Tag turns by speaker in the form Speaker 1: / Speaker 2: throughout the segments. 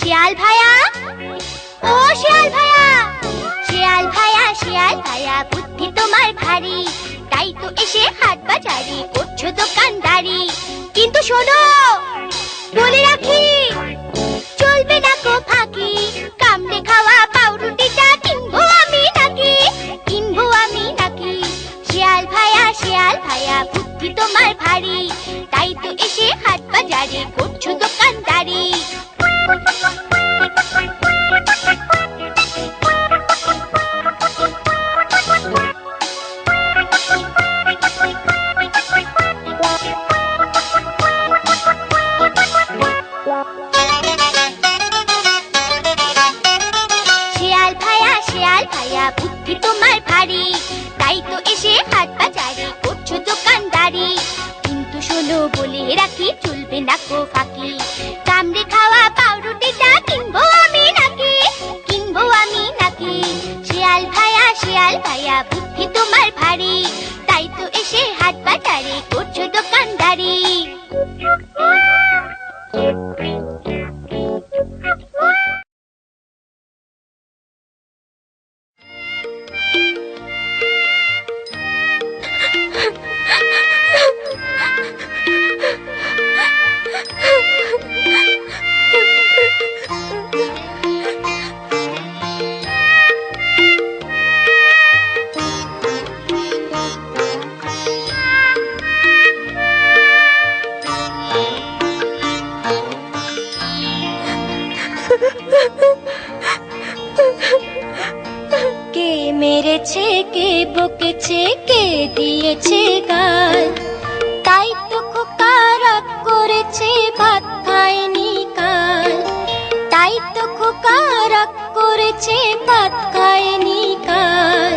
Speaker 1: শিয়াল ভাইয়া, ও শিয়াল ভাইয়া, শিয়াল ভাইয়া, শিয়াল ভাইয়া, বুদ্ধি তোমার ভারী, তাই তো এসে হাট বাজারে করছো দোকানদারি। কিন্তু শোনো, বলে রাখি, চলবে না কো ফাঁকি, কামড়ে খাওয়া পাউরুটিটা কিনবো আমি নাকি, কিনবো আমি নাকি। শিয়াল ভাইয়া, শিয়াল ভাইয়া, বুদ্ধি তোমার ভারী, তাই তো এসে হাট বাজারে করছো দোকানদারি। শিয়াল ভাইয়া, শিয়াল ভাইয়া, বুদ্ধি তোমার ভারী, তাই তো এসে হাট বাজারে করছো দোকানদারি। কিন্তু শোনো, বলে রাখি, চলবে না কো ফাঁকি, কামড়ে খাওয়া পাউরুটিটা কিনবো আমি নাকি, কিনবো আমি নাকি। শিয়াল ভাইয়া, শিয়াল ভাইয়া, বুদ্ধি তোমার ভারী, তাই তো এসে হাট বাজারে করছো দোকানদারি। কে মেরেছে, কে বকেছে, কে দিয়েছে গাল, তাই তো খোকা রাগ করেছে, ভাত খায়নি কাল, তাই তো খোকা রাগ করেছে, ভাত খায়নি কাল।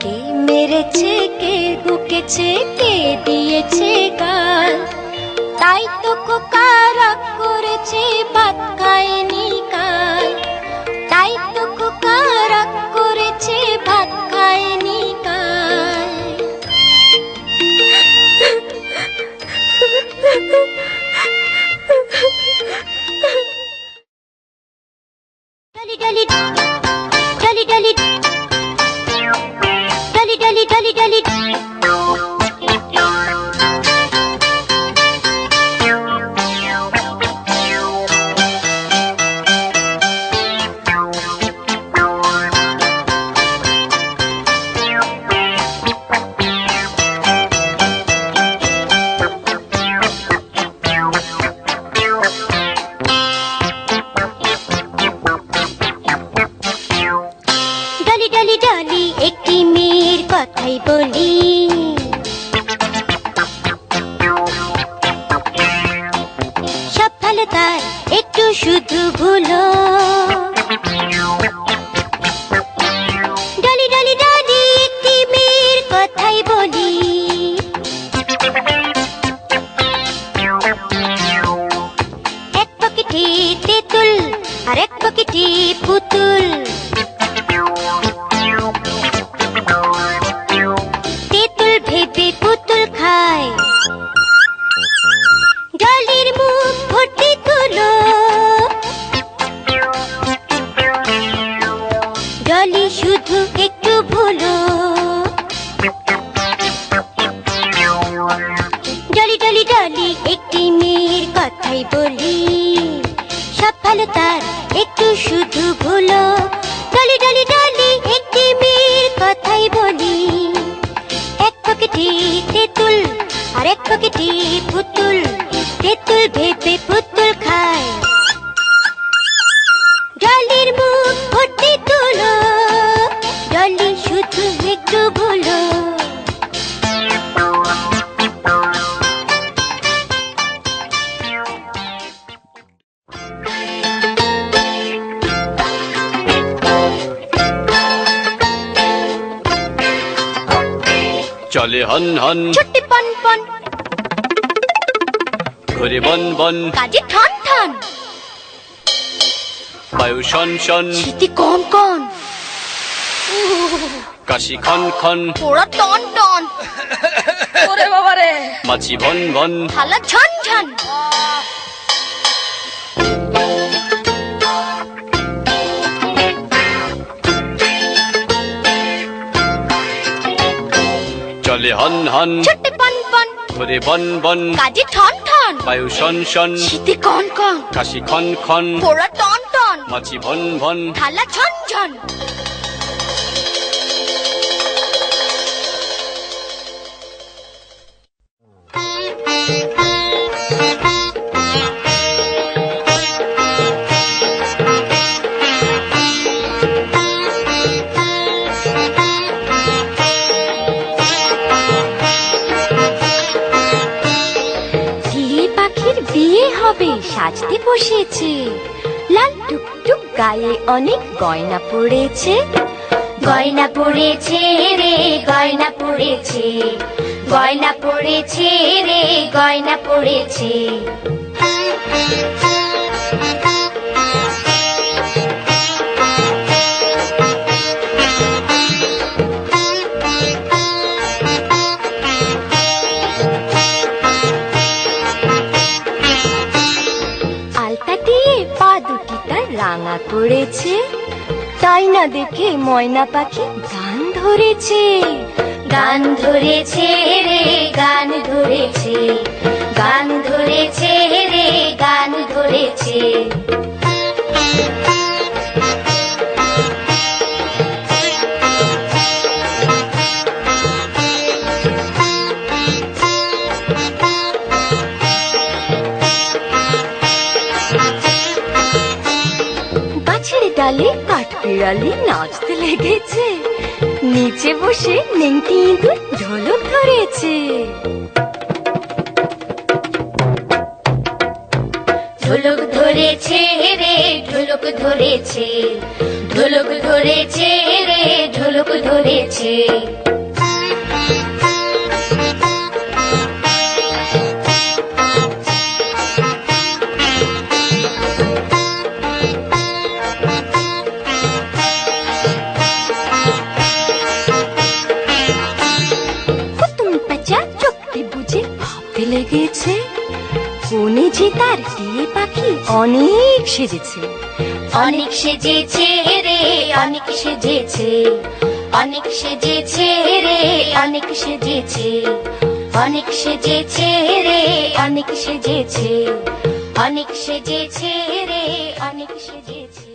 Speaker 1: কে মেরেছে, কে বকেছে, কে দিয়েছে গাল, তাই তো খোকা রাগ করেছে, ভাত খায়নি কাল, তাই তো খোকা রাগ করেছে, ভাত খায়নি কাল। ডলি ডলি ডলি ডলি ডলি ডলি ডলি ডলি। ডলি ডলি ডলি, একটি মেয়ের কথাই বলি, সব ভালো তার, একটু শুধু ভুলো। ডলি ডলি ডলি, একটি মেয়ের কথাই বলি, এক পকেটে তেঁতুল আর এক পকেটে পুতুল, তেঁতুল ভেবে পুতুল খায়, ডলির মুখ ভর্তি তুলো, ডলি শুধু একটু ভুলো। ডলি ডলি ডলি, একটি মেয়ের কথাই বলি, সব ভালো তার, একটু শুধু ভুলো। ডলি ডলি ডলি, একটি মেয়ের কথাই বলি, এক পকেটে তেঁতুল আর এক পকেটে পুতুল, তেঁতুল ভেবে পুতুল খায়, ডলির মুখ ভর্তি তুলো, ডলি শুধু একটু ভুলো।
Speaker 2: চলে হন হন
Speaker 1: ছুটে পন পন
Speaker 2: ঘুরে বন বন
Speaker 1: কাজে ঠন ঠন
Speaker 2: বায়ু শন শন
Speaker 1: শীতে কন কন
Speaker 2: কাশি খন খন
Speaker 1: পোড়া টন টন
Speaker 3: ওরে বাবা রে
Speaker 2: মাছি ভন ভন
Speaker 1: থালা ঝন ঝন
Speaker 2: চলে হন হন
Speaker 1: ছুটে পন পন
Speaker 2: ঘুরে বন বন
Speaker 1: কাজে ঠন ঠন
Speaker 2: বায়ু শন শন
Speaker 1: শীতে কন কন
Speaker 2: কাশি খন খন
Speaker 1: পোড়া টন টন
Speaker 2: মাছি ভন ভন
Speaker 1: থালা ঝন ঝন টিয়ে পাখির বিয়ে হবে সাজতে বসেছে লাল টুকটুক গায়ে অনেক গয়না পড়েছে গয়না পড়েছে রে গয়না পড়েছে গয়না পড়েছে রে গয়না পড়েছে আলতা দিয়ে পা দুটি তার রাঙা করেছে তাই না দেখে ময়না পাখি গান ধরেছে গান ধরেছে রে গান ধরেছে গান ধরেছে রে গান ধরেছে গাছের ডালে কাঠবিড়ালি নাচতে লেগেছে নিচে বসে নেংটি ইঁদুর ঢোলক ধরেছে ঢোলক ধরেছে রে ঢোলক ধরেছে ঢোলক ধরেছে রে ঢোলক ধরেছে লেগেছে কোনে যে তার টিয়ে পাখি অনেক সেজেছে অনেক সেজেছে রে অনেক সেজেছে অনেক সেজেছে রে অনেক সেজেছে অনেক সেজেছে রে অনেক সেজেছে অনেক সেজেছে রে অনেক সেজেছে